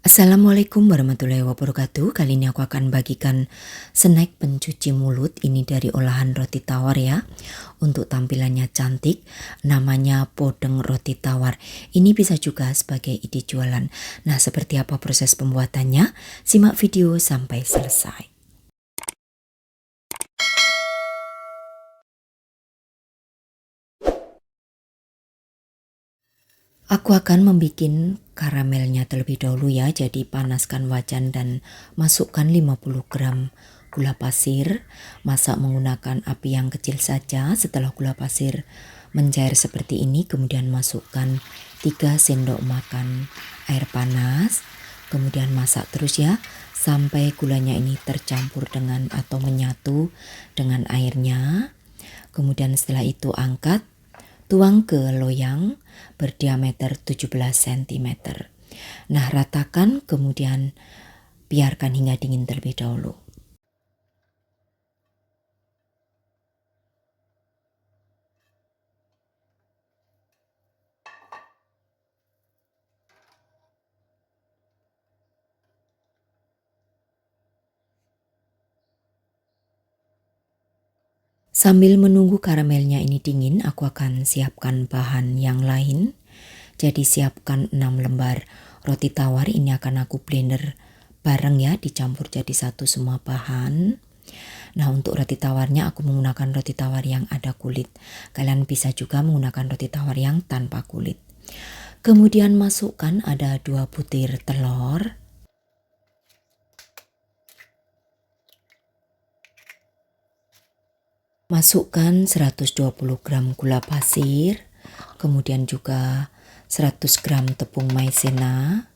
Assalamualaikum warahmatullahi wabarakatuh. Kali ini aku akan bagikan snack pencuci mulut. Ini dari olahan roti tawar ya. Untuk tampilannya cantik, namanya podeng roti tawar. Ini bisa juga sebagai ide jualan. Nah, seperti apa proses pembuatannya? Simak video sampai selesai. Aku akan membuat karamelnya terlebih dahulu ya. Jadi panaskan wajan dan masukkan 50 gram gula pasir. Masak menggunakan api yang kecil saja. Setelah gula pasir mencair seperti ini, kemudian masukkan 3 sendok makan air panas. Kemudian masak terus ya sampai gulanya ini tercampur dengan atau menyatu dengan airnya. Kemudian setelah itu angkat, tuang ke loyang berdiameter 17 cm. Nah, ratakan kemudian biarkan hingga dingin terlebih dahulu. Sambil menunggu karamelnya ini dingin, aku akan siapkan bahan yang lain. Jadi siapkan 6 lembar roti tawar, ini akan aku blender bareng ya, dicampur jadi satu semua bahan. Nah, untuk roti tawarnya aku menggunakan roti tawar yang ada kulit. Kalian bisa juga menggunakan roti tawar yang tanpa kulit. Kemudian masukkan ada 2 butir telur. Masukkan 120 gram gula pasir, kemudian juga 100 gram tepung maizena,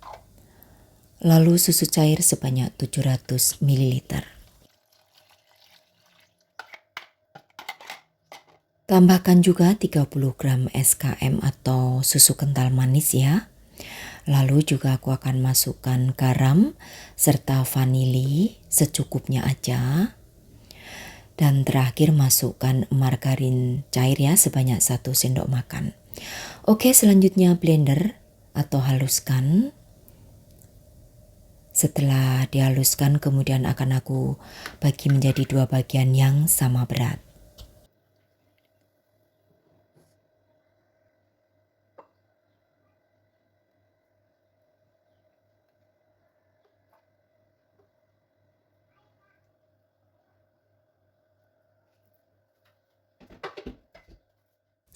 lalu susu cair sebanyak 700 ml. Tambahkan juga 30 gram SKM atau susu kental manis ya. Lalu juga aku akan masukkan garam serta vanili secukupnya aja. Dan terakhir masukkan margarin cair ya sebanyak 1 sendok makan. Oke, selanjutnya blender atau haluskan. Setelah dihaluskan kemudian akan aku bagi menjadi 2 bagian yang sama berat.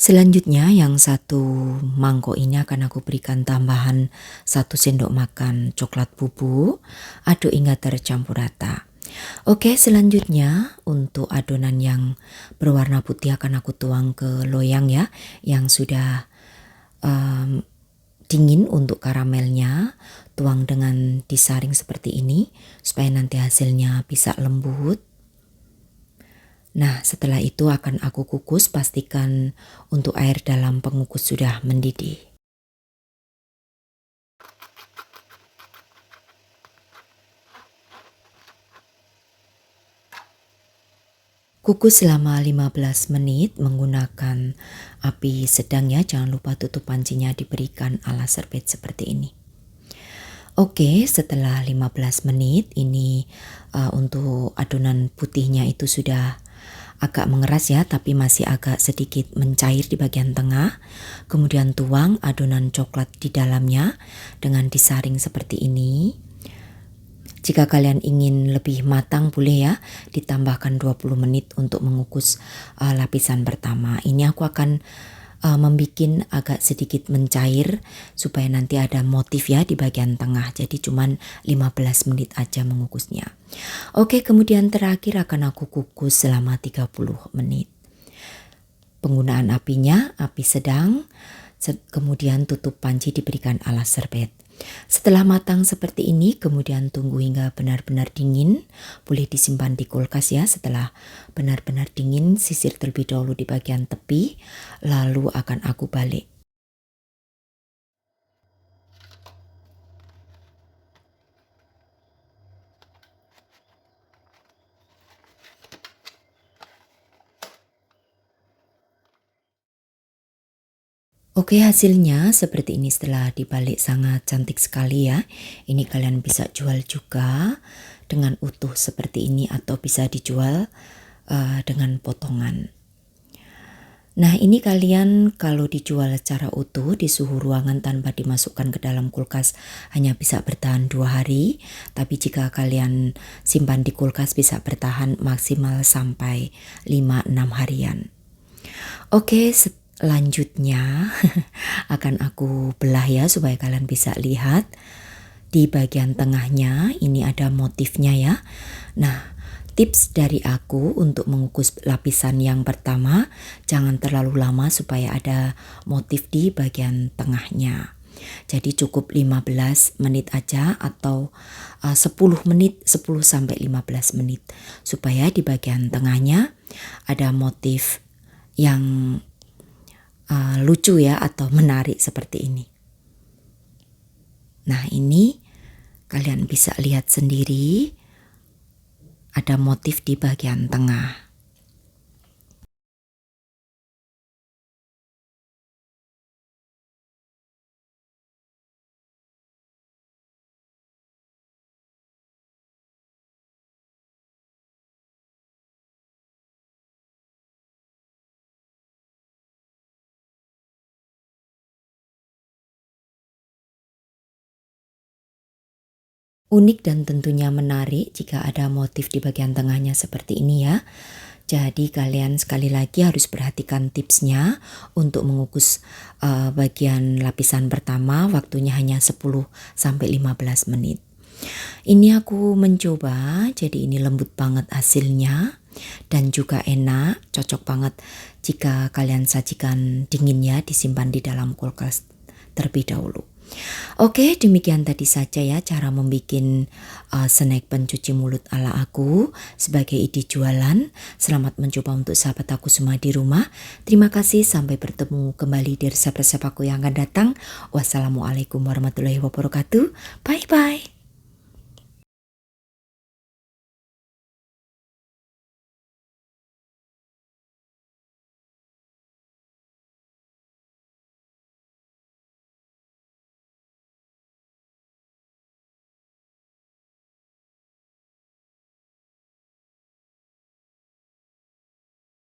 Selanjutnya yang satu mangkok ini akan aku berikan tambahan 1 sendok makan coklat bubuk. Aduk hingga tercampur rata. Oke, selanjutnya untuk adonan yang berwarna putih akan aku tuang ke loyang ya, yang sudah dingin untuk karamelnya. Tuang dengan disaring seperti ini supaya nanti hasilnya bisa lembut. Nah, setelah itu akan aku kukus, pastikan untuk air dalam pengukus sudah mendidih. Kukus selama 15 menit menggunakan api sedang ya, jangan lupa tutup pancinya diberikan alas serbet seperti ini. Oke, setelah 15 menit ini untuk adonan putihnya itu sudah agak mengeras ya, tapi masih agak sedikit mencair di bagian tengah. Kemudian tuang adonan coklat di dalamnya dengan disaring seperti ini. Jika kalian ingin lebih matang boleh ya ditambahkan 20 menit untuk mengukus lapisan pertama. Ini aku akan membuat agak sedikit mencair supaya nanti ada motif ya di bagian tengah. Jadi cuman 15 menit aja mengukusnya. Oke, kemudian terakhir akan aku kukus selama 30 menit. Penggunaan apinya api sedang, kemudian tutup panci diberikan alas serbet. Setelah matang seperti ini, kemudian tunggu hingga benar-benar dingin. Boleh disimpan di kulkas ya. Setelah benar-benar dingin, sisir terlebih dahulu di bagian tepi, lalu akan aku balik. Oke, hasilnya seperti ini setelah dibalik sangat cantik sekali ya. Ini kalian bisa jual juga dengan utuh seperti ini atau bisa dijual dengan potongan. Nah, ini kalian kalau dijual secara utuh di suhu ruangan tanpa dimasukkan ke dalam kulkas hanya bisa bertahan 2 hari. Tapi jika kalian simpan di kulkas bisa bertahan maksimal sampai 5-6 harian. Oke, selanjutnya akan aku belah ya supaya kalian bisa lihat. Di bagian tengahnya ini ada motifnya ya. Nah, tips dari aku untuk mengukus lapisan yang pertama, jangan terlalu lama supaya ada motif di bagian tengahnya. Jadi cukup 15 menit aja atau 10 menit, 10 sampai 15 menit supaya di bagian tengahnya ada motif yang lucu ya atau menarik seperti ini. Nah, ini kalian bisa lihat sendiri ada motif di bagian tengah. Unik dan tentunya menarik jika ada motif di bagian tengahnya seperti ini ya. Jadi kalian sekali lagi harus perhatikan tipsnya untuk mengukus bagian lapisan pertama, waktunya hanya 10 sampai 15 menit. Ini aku mencoba, jadi ini lembut banget hasilnya dan juga enak, cocok banget jika kalian sajikan dingin ya, disimpan di dalam kulkas terlebih dahulu. Oke, demikian tadi saja ya cara membuat snack pencuci mulut ala aku sebagai ide jualan. Selamat mencoba untuk sahabat aku semua di rumah. Terima kasih, sampai bertemu kembali di resep-resep aku yang akan datang. Wassalamualaikum warahmatullahi wabarakatuh. Bye-bye.